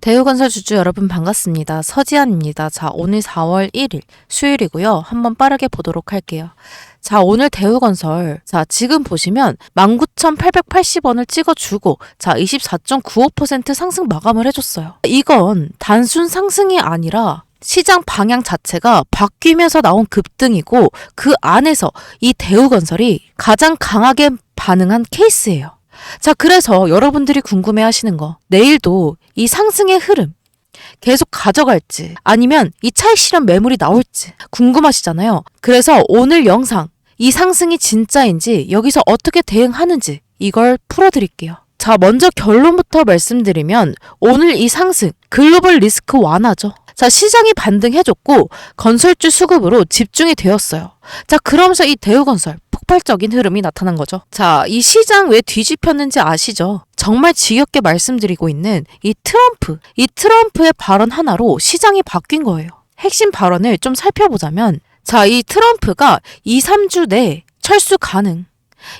대우건설 주주 여러분 반갑습니다. 서지안입니다. 자, 오늘 4월 1일 수요일이고요. 한번 빠르게 보도록 할게요. 자, 오늘 대우건설. 자, 지금 보시면 19,880원을 찍어주고 자, 24.95% 상승 마감을 해줬어요. 이건 단순 상승이 아니라 시장 방향 자체가 바뀌면서 나온 급등이고 그 안에서 이 대우건설이 가장 강하게 반응한 케이스예요. 자, 그래서 여러분들이 궁금해 하시는 거, 내일도 이 상승의 흐름 계속 가져갈지 아니면 이 차익 실현 매물이 나올지 궁금하시잖아요. 그래서 오늘 영상 이 상승이 진짜인지 여기서 어떻게 대응하는지 이걸 풀어드릴게요. 자, 먼저 결론부터 말씀드리면 오늘 이 상승 글로벌 리스크 완화죠. 자, 시장이 반등해줬고 건설주 수급으로 집중이 되었어요. 자, 그러면서 이 대우건설 폭발적인 흐름이 나타난 거죠. 자, 이 시장 왜 뒤집혔는지 아시죠? 정말 지겹게 말씀드리고 있는 이 트럼프의 발언 하나로 시장이 바뀐 거예요. 핵심 발언을 좀 살펴보자면, 자, 이 트럼프가 2, 3주 내에 철수 가능,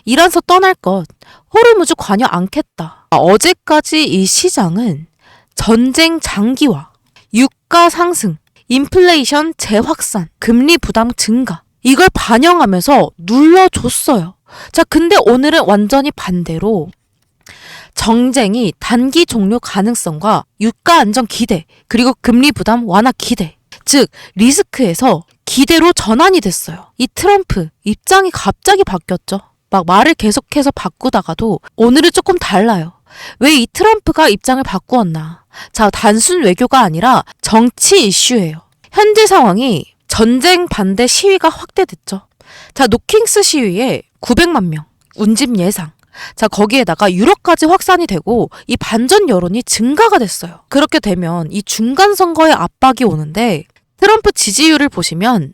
이란서 떠날 것, 호르무즈 관여 않겠다. 어제까지 이 시장은 전쟁 장기화, 유가 상승, 인플레이션 재확산, 금리 부담 증가, 이걸 반영하면서 눌러줬어요. 자, 근데 오늘은 완전히 반대로 정쟁이 단기 종료 가능성과 유가 안정 기대, 그리고 금리 부담 완화 기대, 즉 리스크에서 기대로 전환이 됐어요. 이 트럼프 입장이 갑자기 바뀌었죠. 막 말을 계속해서 바꾸다가도 오늘은 조금 달라요. 왜 이 트럼프가 입장을 바꾸었나? 자, 단순 외교가 아니라 정치 이슈예요. 현재 상황이 전쟁 반대 시위가 확대됐죠. 자, 노킹스 시위에 900만 명, 운집 예상. 자, 거기에다가 유럽까지 확산이 되고 이 반전 여론이 증가가 됐어요. 그렇게 되면 이 중간 선거에 압박이 오는데 트럼프 지지율을 보시면,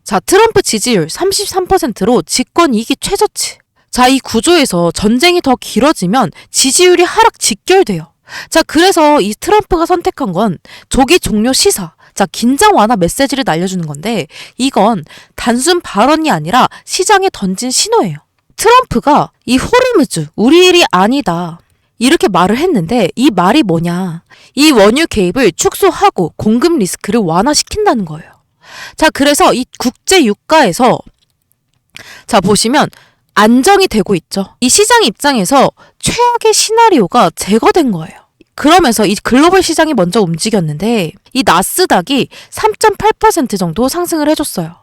자, 트럼프 지지율 33%로 집권 2기 최저치. 자, 이 구조에서 전쟁이 더 길어지면 지지율이 하락 직결돼요. 자, 그래서 이 트럼프가 선택한 건 조기 종료 시사, 자, 긴장 완화 메시지를 날려주는 건데 이건 단순 발언이 아니라 시장에 던진 신호예요. 트럼프가 이 호르무즈 우리 일이 아니다 이렇게 말을 했는데 이 말이 뭐냐? 이 원유 개입을 축소하고 공급 리스크를 완화시킨다는 거예요. 자, 그래서 이 국제 유가에서 자, 보시면 안정이 되고 있죠. 이 시장 입장에서 최악의 시나리오가 제거된 거예요. 그러면서 이 글로벌 시장이 먼저 움직였는데 이 나스닥이 3.8% 정도 상승을 해줬어요.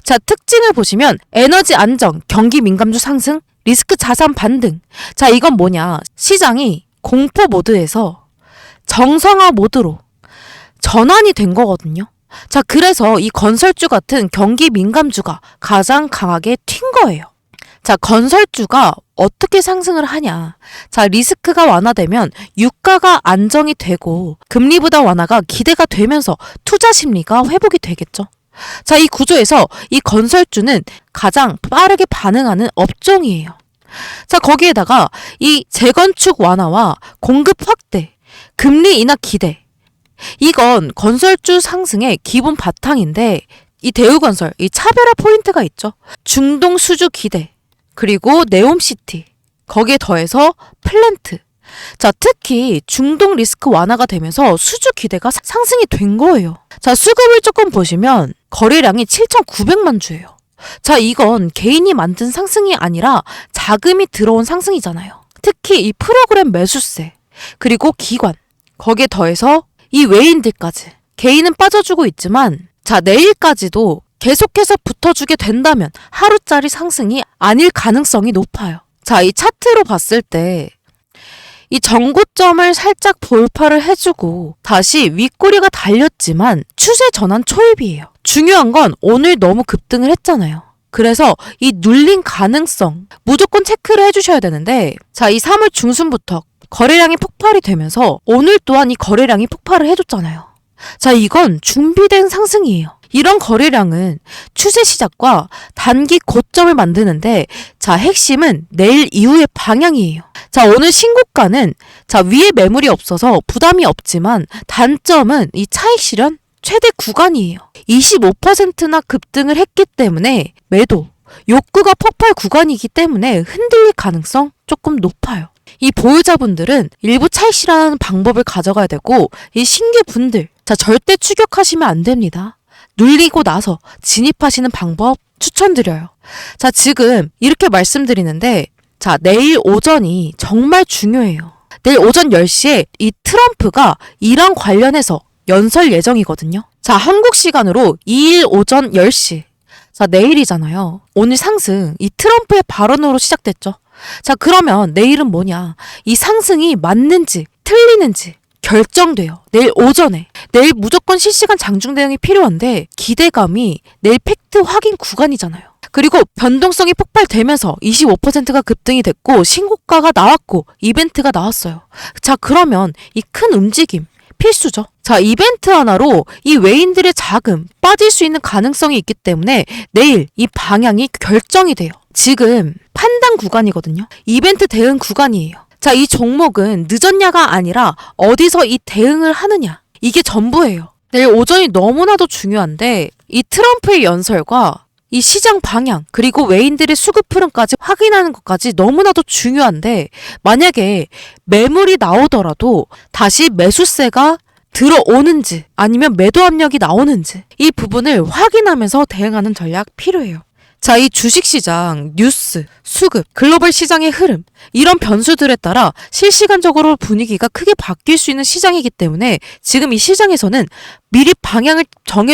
자, 특징을 보시면 에너지 안정, 경기 민감주 상승, 리스크 자산 반등. 자, 이건 뭐냐? 시장이 공포 모드에서 정상화 모드로 전환이 된 거거든요. 자, 그래서 이 건설주 같은 경기 민감주가 가장 강하게 튄 거예요. 자, 건설주가 어떻게 상승을 하냐? 자, 리스크가 완화되면 유가가 안정이 되고 금리 부담 완화가 기대가 되면서 투자 심리가 회복이 되겠죠. 자, 이 구조에서 이 건설주는 가장 빠르게 반응하는 업종이에요. 자, 거기에다가 이 재건축 완화와 공급 확대, 금리 인하 기대, 이건 건설주 상승의 기본 바탕인데 이 대우건설, 이 차별화 포인트가 있죠. 중동 수주 기대, 그리고 네옴시티, 거기에 더해서 플랜트. 자, 특히 중동 리스크 완화가 되면서 수주 기대가 상승이 된 거예요. 자, 수급을 조금 보시면 거래량이 7,900만 주예요. 자, 이건 개인이 만든 상승이 아니라 자금이 들어온 상승이잖아요. 특히 이 프로그램 매수세, 그리고 기관, 거기에 더해서 이 외인들까지. 개인은 빠져주고 있지만 자, 내일까지도 계속해서 붙어주게 된다면 하루짜리 상승이 아닐 가능성이 높아요. 자, 이 차트로 봤을 때 이 정고점을 살짝 돌파를 해주고 다시 윗꼬리가 달렸지만 추세 전환 초입이에요. 중요한 건 오늘 너무 급등을 했잖아요. 그래서 이 눌린 가능성 무조건 체크를 해주셔야 되는데, 자, 이 3월 중순부터 거래량이 폭발이 되면서 오늘 또한 이 거래량이 폭발을 해줬잖아요. 자, 이건 준비된 상승이에요. 이런 거래량은 추세 시작과 단기 고점을 만드는데, 자, 핵심은 내일 이후의 방향이에요. 자, 오늘 신고가는 자, 위에 매물이 없어서 부담이 없지만 단점은 이 차익 실현 최대 구간이에요. 25%나 급등을 했기 때문에 매도, 욕구가 폭발 구간이기 때문에 흔들릴 가능성 조금 높아요. 이 보유자분들은 일부 차익실현하는 방법을 가져가야 되고 이 신규분들 자 절대 추격하시면 안 됩니다. 눌리고 나서 진입하시는 방법 추천드려요. 자 지금 이렇게 말씀드리는데 자 내일 오전이 정말 중요해요. 내일 오전 10시에 이 트럼프가 이란 관련해서 연설 예정이거든요. 자 한국 시간으로 2일 오전 10시 자 내일이잖아요. 오늘 상승 이 트럼프의 발언으로 시작됐죠. 자 그러면 내일은 뭐냐 이 상승이 맞는지 틀리는지 결정돼요. 내일 오전에 내일 무조건 실시간 장중 대응이 필요한데 기대감이 내일 팩트 확인 구간이잖아요. 그리고 변동성이 폭발되면서 25%가 급등이 됐고 신고가가 나왔고 이벤트가 나왔어요. 자 그러면 이 큰 움직임 필수죠. 자 이벤트 하나로 이 외인들의 자금 빠질 수 있는 가능성이 있기 때문에 내일 이 방향이 결정이 돼요. 지금 판단 구간이거든요. 이벤트 대응 구간이에요. 자 이 종목은 늦었냐가 아니라 어디서 이 대응을 하느냐 이게 전부예요. 내일 오전이 너무나도 중요한데 이 트럼프의 연설과 이 시장 방향 그리고 외인들의 수급 흐름까지 확인하는 것까지 너무나도 중요한데 만약에 매물이 나오더라도 다시 매수세가 들어오는지 아니면 매도 압력이 나오는지 이 부분을 확인하면서 대응하는 전략 필요해요. 자, 이 주식시장, 뉴스, 수급, 글로벌 시장의 흐름 이런 변수들에 따라 실시간적으로 분위기가 크게 바뀔 수 있는 시장이기 때문에 지금 이 시장에서는 미리 방향을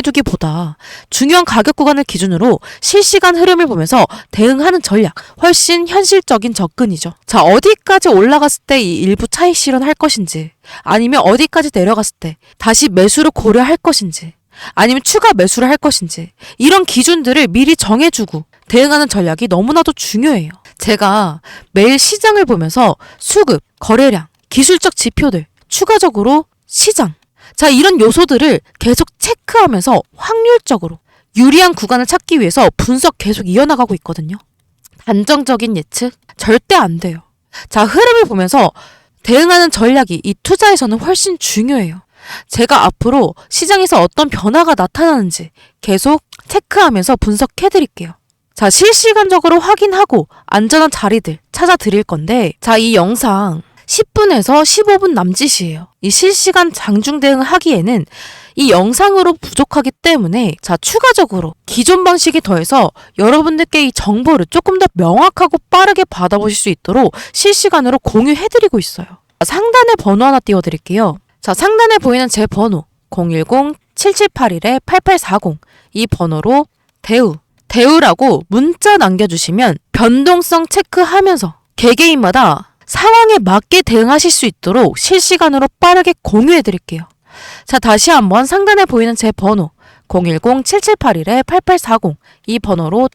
정해두기보다 중요한 가격 구간을 기준으로 실시간 흐름을 보면서 대응하는 전략 훨씬 현실적인 접근이죠. 자, 어디까지 올라갔을 때 이 일부 차익 실현할 것인지 아니면 어디까지 내려갔을 때 다시 매수를 고려할 것인지 아니면 추가 매수를 할 것인지 이런 기준들을 미리 정해주고 대응하는 전략이 너무나도 중요해요. 제가 매일 시장을 보면서 수급, 거래량, 기술적 지표들, 추가적으로 시장 자 이런 요소들을 계속 체크하면서 확률적으로 유리한 구간을 찾기 위해서 분석 계속 이어나가고 있거든요. 단정적인 예측 절대 안 돼요. 자 흐름을 보면서 대응하는 전략이 이 투자에서는 훨씬 중요해요. 제가 앞으로 시장에서 어떤 변화가 나타나는지 계속 체크하면서 분석해 드릴게요. 자, 실시간적으로 확인하고 안전한 자리들 찾아 드릴 건데 자, 이 영상 10분에서 15분 남짓이에요. 이 실시간 장중 대응을 하기에는 이 영상으로 부족하기 때문에 자, 추가적으로 기존 방식에 더해서 여러분들께 이 정보를 조금 더 명확하고 빠르게 받아보실 수 있도록 실시간으로 공유해 드리고 있어요. 상단에 번호 하나 띄워 드릴게요. 자, 상단에 보이는 제 번호 010-7781-8840 이 번호로 대우라고 문자 남겨주시면 변동성 체크하면서 개개인마다 상황에 맞게 대응하실 수 있도록 실시간으로 빠르게 공유해드릴게요. 자, 다시 한번 상단에 보이는 제 번호 010-7781-8840 이 번호로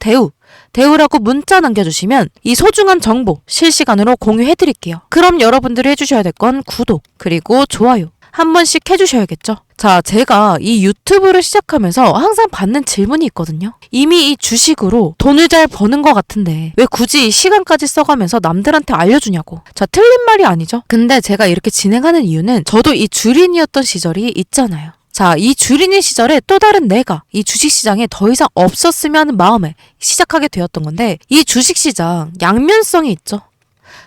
대우라고 문자 남겨주시면 이 소중한 정보 실시간으로 공유해드릴게요. 그럼 여러분들이 해주셔야 될 건 구독 그리고 좋아요 한 번씩 해주셔야겠죠. 자, 제가 이 유튜브를 시작하면서 항상 받는 질문이 있거든요. 이미 이 주식으로 돈을 잘 버는 것 같은데 왜 굳이 이 시간까지 써가면서 남들한테 알려주냐고. 자, 틀린 말이 아니죠. 근데 제가 이렇게 진행하는 이유는 저도 이 주린이었던 시절이 있잖아요. 자, 이 주린이 시절에 또 다른 내가 이 주식시장에 더 이상 없었으면 하는 마음에 시작하게 되었던 건데 이 주식시장 양면성이 있죠.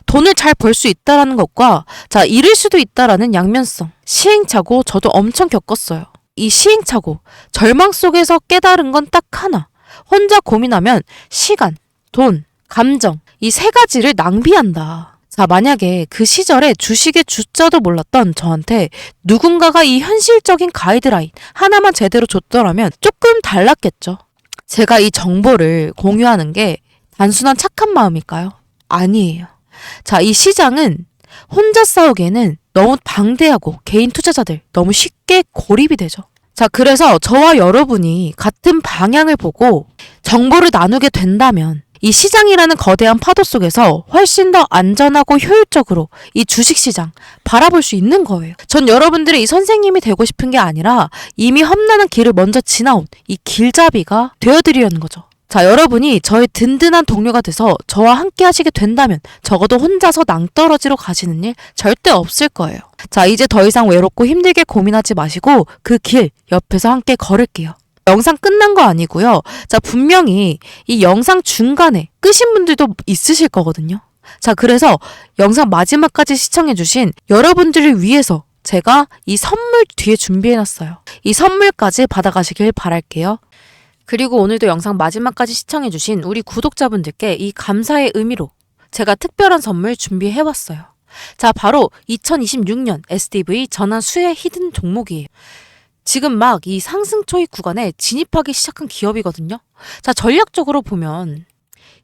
돈을 잘 벌 수 있다라는 것과 자 잃을 수도 있다라는 양면성 시행착오 저도 엄청 겪었어요. 이 시행착오 절망 속에서 깨달은 건 딱 하나 혼자 고민하면 시간, 돈, 감정 이 세 가지를 낭비한다. 자 만약에 그 시절에 주식의 주자도 몰랐던 저한테 누군가가 이 현실적인 가이드라인 하나만 제대로 줬더라면 조금 달랐겠죠. 제가 이 정보를 공유하는 게 단순한 착한 마음일까요? 아니에요. 자, 이 시장은 혼자 싸우기에는 너무 방대하고 개인 투자자들 너무 쉽게 고립이 되죠. 자, 그래서 저와 여러분이 같은 방향을 보고 정보를 나누게 된다면 이 시장이라는 거대한 파도 속에서 훨씬 더 안전하고 효율적으로 이 주식시장 바라볼 수 있는 거예요. 전 여러분들의 이 선생님이 되고 싶은 게 아니라 이미 험난한 길을 먼저 지나온 이 길잡이가 되어드리려는 거죠. 자, 여러분이 저의 든든한 동료가 돼서 저와 함께 하시게 된다면 적어도 혼자서 낭떠러지로 가시는 일 절대 없을 거예요. 자, 이제 더 이상 외롭고 힘들게 고민하지 마시고 그 길 옆에서 함께 걸을게요. 영상 끝난 거 아니고요. 자, 분명히 이 영상 중간에 끄신 분들도 있으실 거거든요. 자, 그래서 영상 마지막까지 시청해주신 여러분들을 위해서 제가 이 선물 뒤에 준비해놨어요. 이 선물까지 받아가시길 바랄게요. 그리고 오늘도 영상 마지막까지 시청해주신 우리 구독자분들께 이 감사의 의미로 제가 특별한 선물 준비해왔어요. 자, 바로 2026년 SDV 전환 수혜 히든 종목이에요. 지금 막 이 상승초입 구간에 진입하기 시작한 기업이거든요. 자, 전략적으로 보면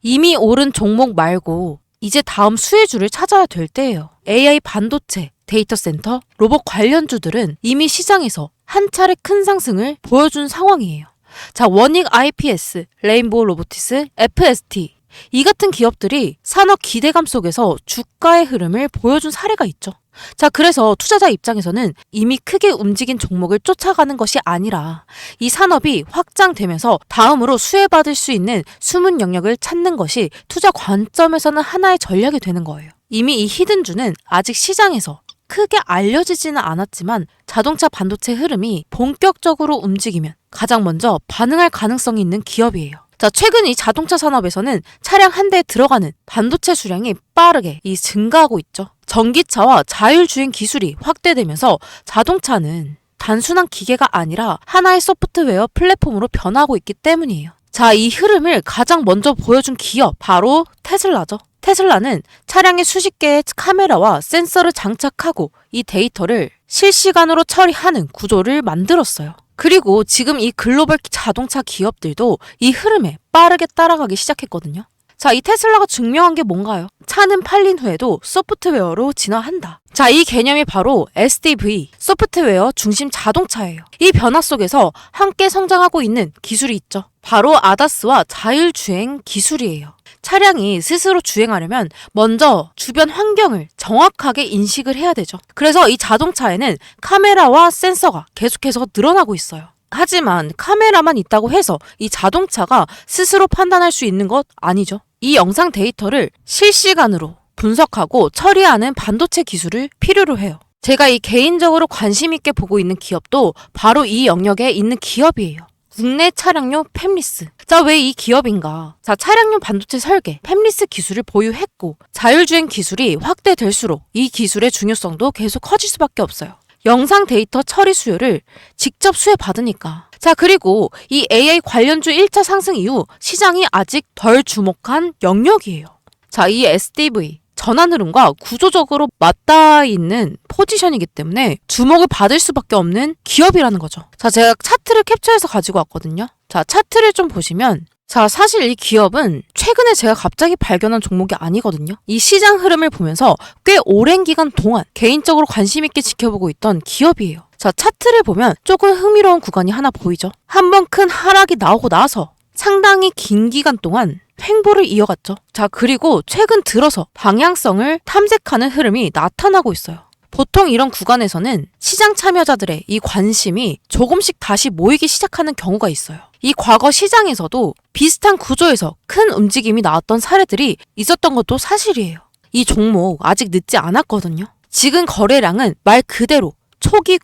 이미 오른 종목 말고 이제 다음 수혜주를 찾아야 될 때예요. AI 반도체, 데이터 센터, 로봇 관련주들은 이미 시장에서 한 차례 큰 상승을 보여준 상황이에요. 자, 원익 IPS, 레인보우 로보티스, FST 이 같은 기업들이 산업 기대감 속에서 주가의 흐름을 보여준 사례가 있죠. 자, 그래서 투자자 입장에서는 이미 크게 움직인 종목을 쫓아가는 것이 아니라 이 산업이 확장되면서 다음으로 수혜받을 수 있는 숨은 영역을 찾는 것이 투자 관점에서는 하나의 전략이 되는 거예요. 이미 이 히든주는 아직 시장에서 크게 알려지지는 않았지만 자동차 반도체 흐름이 본격적으로 움직이면 가장 먼저 반응할 가능성이 있는 기업이에요. 자, 최근 이 자동차 산업에서는 차량 한 대에 들어가는 반도체 수량이 빠르게 증가하고 있죠. 전기차와 자율주행 기술이 확대되면서 자동차는 단순한 기계가 아니라 하나의 소프트웨어 플랫폼으로 변하고 있기 때문이에요. 자, 이 흐름을 가장 먼저 보여준 기업 바로 테슬라죠. 테슬라는 차량에 수십 개의 카메라와 센서를 장착하고 이 데이터를 실시간으로 처리하는 구조를 만들었어요. 그리고 지금 이 글로벌 자동차 기업들도 이 흐름에 빠르게 따라가기 시작했거든요. 자, 이 테슬라가 증명한 게 뭔가요? 차는 팔린 후에도 소프트웨어로 진화한다. 자, 이 개념이 바로 SDV, 소프트웨어 중심 자동차예요. 이 변화 속에서 함께 성장하고 있는 기술이 있죠. 바로 ADAS와 자율주행 기술이에요. 차량이 스스로 주행하려면 먼저 주변 환경을 정확하게 인식을 해야 되죠. 그래서 이 자동차에는 카메라와 센서가 계속해서 늘어나고 있어요. 하지만 카메라만 있다고 해서 이 자동차가 스스로 판단할 수 있는 것 아니죠. 이 영상 데이터를 실시간으로 분석하고 처리하는 반도체 기술을 필요로 해요. 제가 이 개인적으로 관심 있게 보고 있는 기업도 바로 이 영역에 있는 기업이에요. 국내 차량용 팹리스. 자, 왜 이 기업인가? 자, 차량용 반도체 설계, 팹리스 기술을 보유했고 자율주행 기술이 확대될수록 이 기술의 중요성도 계속 커질 수밖에 없어요. 영상 데이터 처리 수요를 직접 수혜받으니까. 자, 그리고 이 AI 관련주 1차 상승 이후 시장이 아직 덜 주목한 영역이에요. 자, 이 SDV 전환 흐름과 구조적으로 맞닿아 있는 포지션이기 때문에 주목을 받을 수밖에 없는 기업이라는 거죠. 자, 제가 차트를 캡처해서 가지고 왔거든요. 자, 차트를 좀 보시면 자, 사실 이 기업은 최근에 제가 갑자기 발견한 종목이 아니거든요. 이 시장 흐름을 보면서 꽤 오랜 기간 동안 개인적으로 관심 있게 지켜보고 있던 기업이에요. 자, 차트를 보면 조금 흥미로운 구간이 하나 보이죠? 한번 큰 하락이 나오고 나서 상당히 긴 기간 동안 횡보를 이어갔죠. 자, 그리고 최근 들어서 방향성을 탐색하는 흐름이 나타나고 있어요. 보통 이런 구간에서는 시장 참여자들의 이 관심이 조금씩 다시 모이기 시작하는 경우가 있어요. 이 과거 시장에서도 비슷한 구조에서 큰 움직임이 나왔던 사례들이 있었던 것도 사실이에요. 이 종목 아직 늦지 않았거든요. 지금 거래량은 말 그대로 초기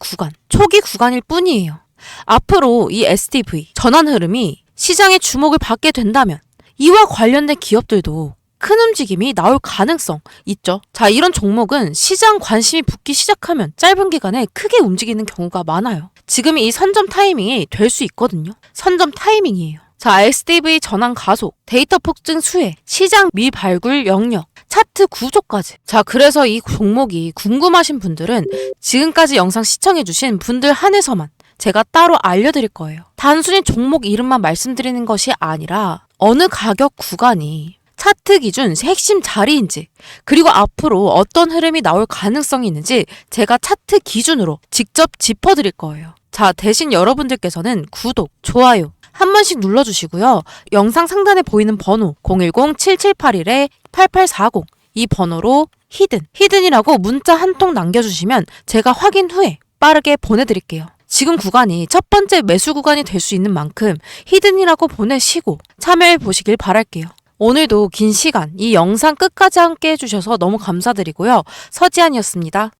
구간일 뿐이에요. 앞으로 이 SDV 전환 흐름이 시장의 주목을 받게 된다면 이와 관련된 기업들도 큰 움직임이 나올 가능성 있죠. 자, 이런 종목은 시장 관심이 붙기 시작하면 짧은 기간에 크게 움직이는 경우가 많아요. 지금이 이 선점 타이밍이 될 수 있거든요. 선점 타이밍이에요. 자, SDV 전환 가속, 데이터 폭증 수혜, 시장 미발굴 영역, 차트 구조까지. 자, 그래서 이 종목이 궁금하신 분들은 지금까지 영상 시청해주신 분들 한해서만 제가 따로 알려드릴 거예요. 단순히 종목 이름만 말씀드리는 것이 아니라 어느 가격 구간이 차트 기준 핵심 자리인지 그리고 앞으로 어떤 흐름이 나올 가능성이 있는지 제가 차트 기준으로 직접 짚어드릴 거예요. 자, 대신 여러분들께서는 구독, 좋아요 한 번씩 눌러주시고요. 영상 상단에 보이는 번호 010-7781-8840 이 번호로 히든이라고 문자 한 통 남겨주시면 제가 확인 후에 빠르게 보내드릴게요. 지금 구간이 첫 번째 매수 구간이 될 수 있는 만큼 히든이라고 보내시고 참여해 보시길 바랄게요. 오늘도 긴 시간 이 영상 끝까지 함께 해주셔서 너무 감사드리고요. 서지안이었습니다.